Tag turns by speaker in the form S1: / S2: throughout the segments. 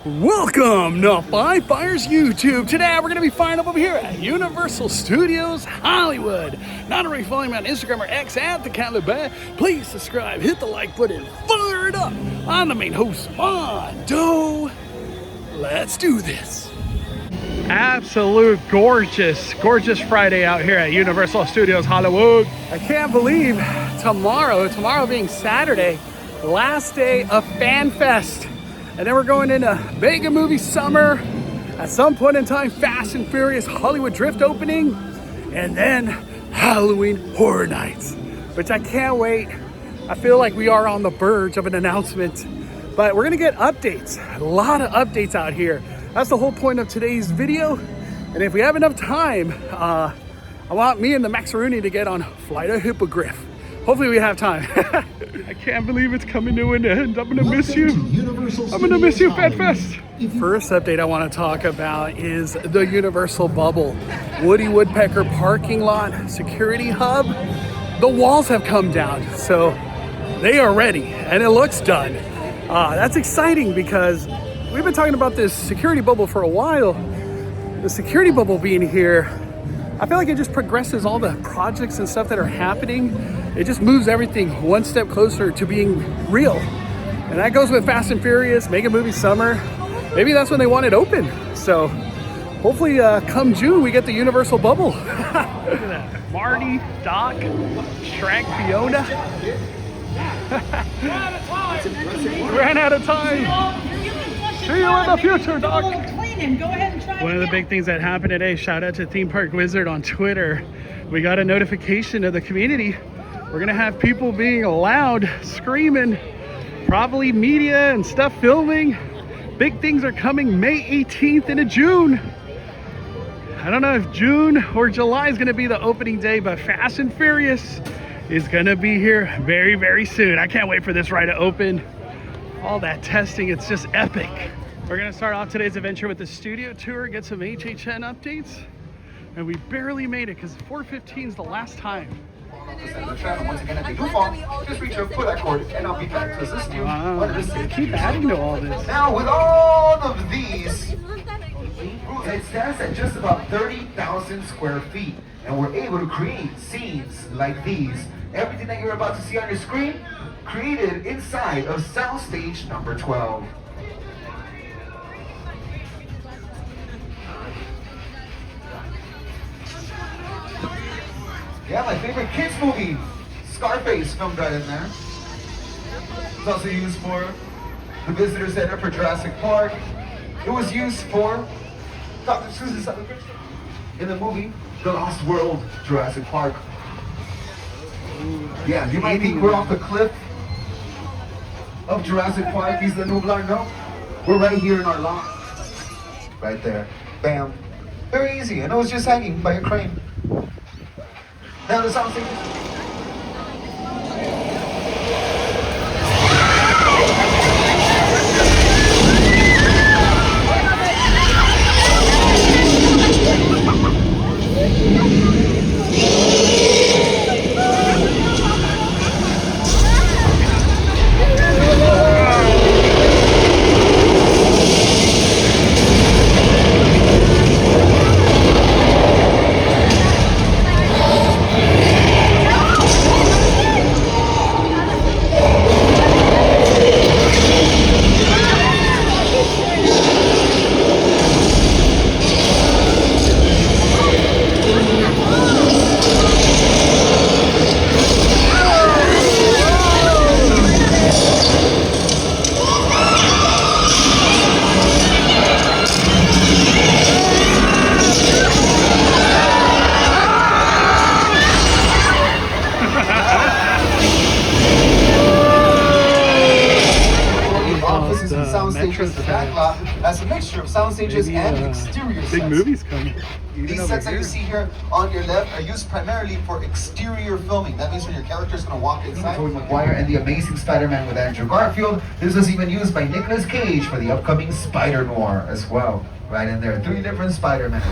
S1: Welcome to Five Fires YouTube. Today we're going to be firing up over here at Universal Studios Hollywood. Not already following me on Instagram or X at the Caliban. Please subscribe, hit the like button, fire it up. I'm the main host, Mondo. Let's do this. Absolute gorgeous Friday out here at Universal Studios Hollywood. I can't believe tomorrow being Saturday, last day of FanFest. And then we're going into mega movie summer. At some point in time, Fast and Furious Hollywood Drift opening. And then Halloween Horror Nights, which I can't wait. I feel like we are on the verge of an announcement. But we're gonna get updates, a lot of updates out here. That's the whole point of today's video. And if we have enough time, I want me and the Maxaruni to get on Flight of Hippogriff. Hopefully we have time. I can't believe it's coming to an end. I'm gonna miss you. I'm gonna miss you, FanFest. First update I wanna talk about is the Universal Bubble. Woody Woodpecker parking lot, security hub. The walls have come down, so they are ready and it looks done. That's exciting because we've been talking about this security bubble for a while. The security bubble being here, I feel like it just progresses all the projects and stuff that are happening. It just moves everything one step closer to being real. And that goes with Fast and Furious, Mega Movie Summer. Maybe that's when they want it open. So hopefully come June, we get the Universal Bubble. Look at that. Marty, Doc, Shrek, Fiona. Ran out of time. See you in the future, Doc. One of the big things that happened today, shout out to Theme Park Wizard on Twitter. We got a notification of the community. We're gonna have people being loud, screaming, probably media and stuff filming. Big things are coming May 18th into June. I don't know if June or July is gonna be the opening day, but Fast and Furious is gonna be here very, very soon. I can't wait for this ride to open. All that testing, it's just epic. We're gonna start off today's adventure with the studio tour, get some HHN updates. And we barely made it because 4:15 is the last time.
S2: Once again, if they do fall, just reach your foot cord and I'll be back to assist you.
S1: Keep adding to all this.
S2: Now, with all of these, it stands at just about 30,000 square feet. And we're able to create scenes like these. Everything that you're about to see on your screen, created inside of soundstage number 12. Yeah, my favorite kids movie, Scarface, filmed right in there. It's also used for the visitor center for Jurassic Park. It was used for Dr. Seuss's celebration in the movie The Lost World, Jurassic Park. Yeah, you might think we're off the cliff of Jurassic Park, Isla Nublar. No, we're right here in our lot. Right there, bam. Very easy, and it was just hanging by a crane. Now the sound signal. As a mixture of sound stages and exterior sets.
S1: Big movies coming.
S2: These sets that you see here on your left are used primarily for exterior filming. That means when your character is going to walk inside. Tobey Maguire and the Amazing Spider-Man with Andrew Garfield. This was even used by Nicolas Cage for the upcoming Spider-Noir as well. Right in there, 3 different Spider-Man.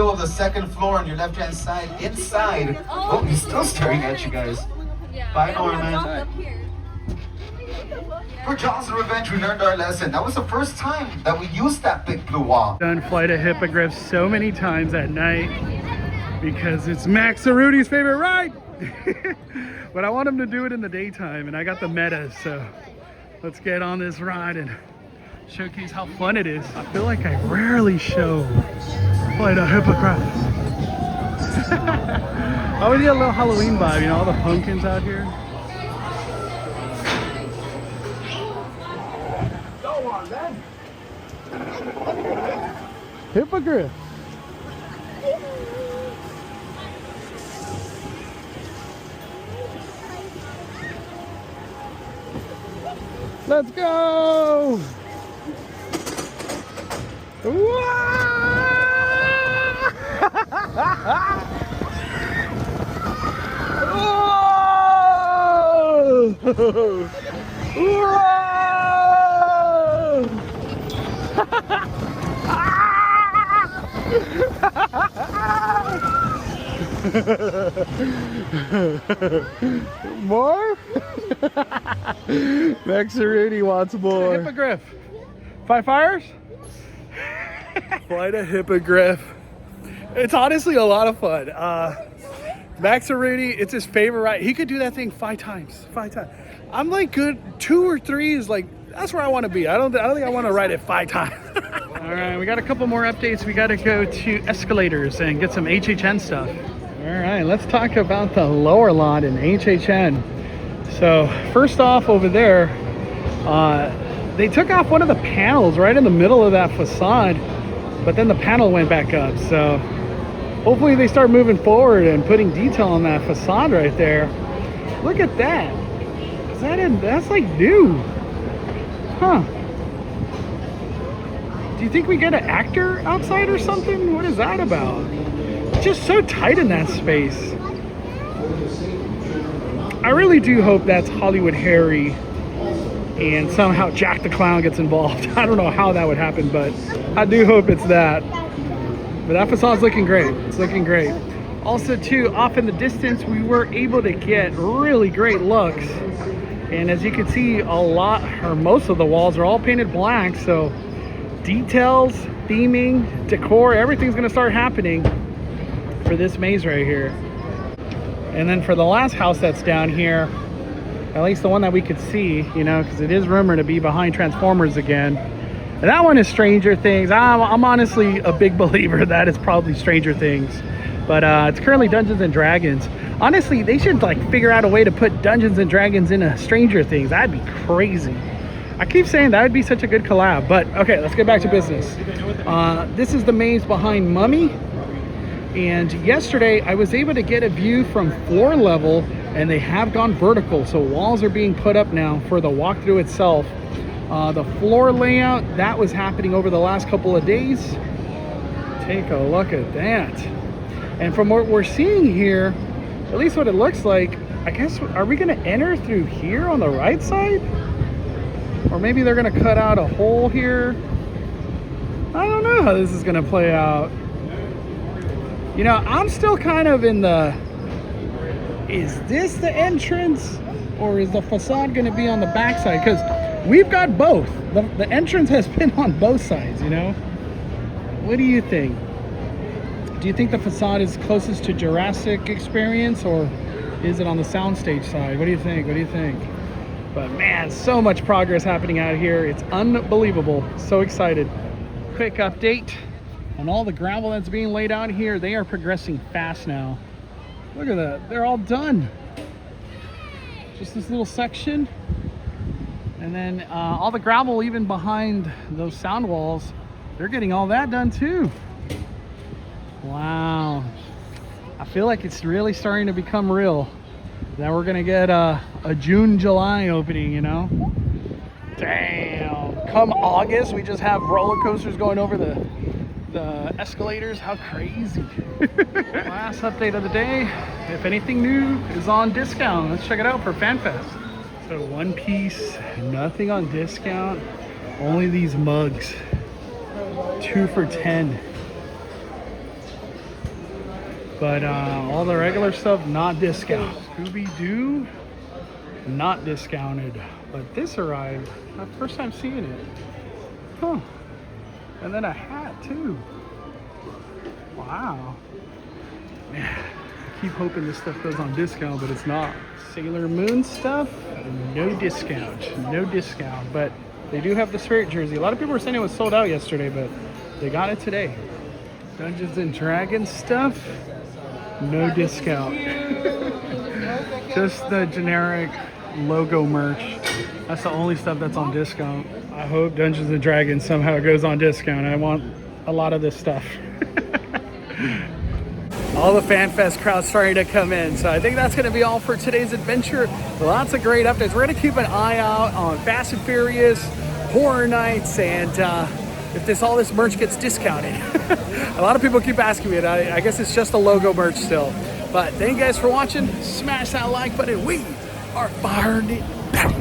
S2: window of the second floor on your left-hand side. Inside. Oh, he's still staring at you guys. Bye, Norman. For John's Revenge, we learned our lesson. That was the first time that we used that big blue wall.
S1: Done Flight of Hippogriff so many times at night because it's Max Cerruti's favorite ride. But I want him to do it in the daytime, and I got the metas, so let's get on this ride and showcase how fun it is. I feel like I rarely show Flight of Hippogriff. I would get a little Halloween vibe, you know, all the pumpkins out here. Go on, man. Hippogriff. Let's go! More? Max Cerruti wants more. Hippogriff. 5 fires? Flight of Hippogriff. It's honestly a lot of fun. Max Cerruti, it's his favorite ride. He could do that thing 5 times. 5 times. I'm like good 2 or 3 is like, that's where I want to be. I don't think I want to ride it 5 times. All right, we got a couple more updates. We got to go to escalators and get some HHN stuff. All right, let's talk about the lower lot in HHN. So first off over there, they took off one of the panels right in the middle of that facade, but then the panel went back up. So hopefully they start moving forward and putting detail on that facade right there. Look at that. Is that in, that's like new. Huh. Do you think we get an actor outside or something? What is that about? It's just so tight in that space. I really do hope that's Hollywood Harry and somehow Jack the Clown gets involved. I don't know how that would happen, but I do hope it's that. But that facade's looking great. It's looking great. Also too, off in the distance, we were able to get really great looks. And as you can see, a lot or most of the walls are all painted black. So details, theming, decor, everything's gonna start happening for this maze right here. And then for the last house that's down here, at least the one that we could see, you know, because it is rumored to be behind Transformers again. And that one is Stranger Things. I'm honestly a big believer that it's probably Stranger Things. But it's currently Dungeons and Dragons. Honestly, they should like figure out a way to put Dungeons and Dragons into Stranger Things. That'd be crazy. I keep saying that would be such a good collab. But okay, let's get back to business. This is the maze behind Mummy. And yesterday I was able to get a view from floor level, and they have gone vertical. So walls are being put up now for the walkthrough itself. The floor layout, that was happening over the last couple of days. Take a look at that. And from what we're seeing here, at least what it looks like, I guess, are we gonna enter through here on the right side? Or maybe they're gonna cut out a hole here. I don't know how this is gonna play out. You know, I'm still kind of in the, is this the entrance or is the facade gonna be on the back side? Because we've got both. The entrance has been on both sides, you know? What do you think? Do you think the facade is closest to Jurassic Experience, or is it on the soundstage side? What do you think? What do you think? But man, so much progress happening out here. It's unbelievable. So excited. Quick update on all the gravel that's being laid out here. They are progressing fast now. Look at that. They're all done. Just this little section. And then all the gravel even behind those sound walls, they're getting all that done too. Wow. I feel like it's really starting to become real. That we're gonna get a June, July opening, you know? Damn. Come August, we just have roller coasters going over the escalators. How crazy. Last update of the day. If anything new is on discount, let's check it out for FanFest. So one piece, nothing on discount. Only these mugs. 2 for $10. But all the regular stuff, not discount. Scooby-Doo, not discounted. But this arrived, my first time seeing it. Huh. And then a hat too. Wow. Man, I keep hoping this stuff goes on discount, but it's not. Sailor Moon stuff, no discount. No discount. But they do have the Spirit jersey. A lot of people were saying it was sold out yesterday, but they got it today. Dungeons and Dragons stuff, no discount. Just the generic logo merch. That's the only stuff that's on discount. I hope Dungeons and Dragons somehow goes on discount. I want a lot of this stuff. All the FanFest crowd's starting to come in, so I think that's going to be all for today's adventure. Lots of great updates. We're going to keep an eye out on Fast and Furious, Horror Nights, and if all this merch gets discounted. A lot of people keep asking me, and I guess it's just the logo merch still. But thank you guys for watching. Smash that like button. We are firing it back.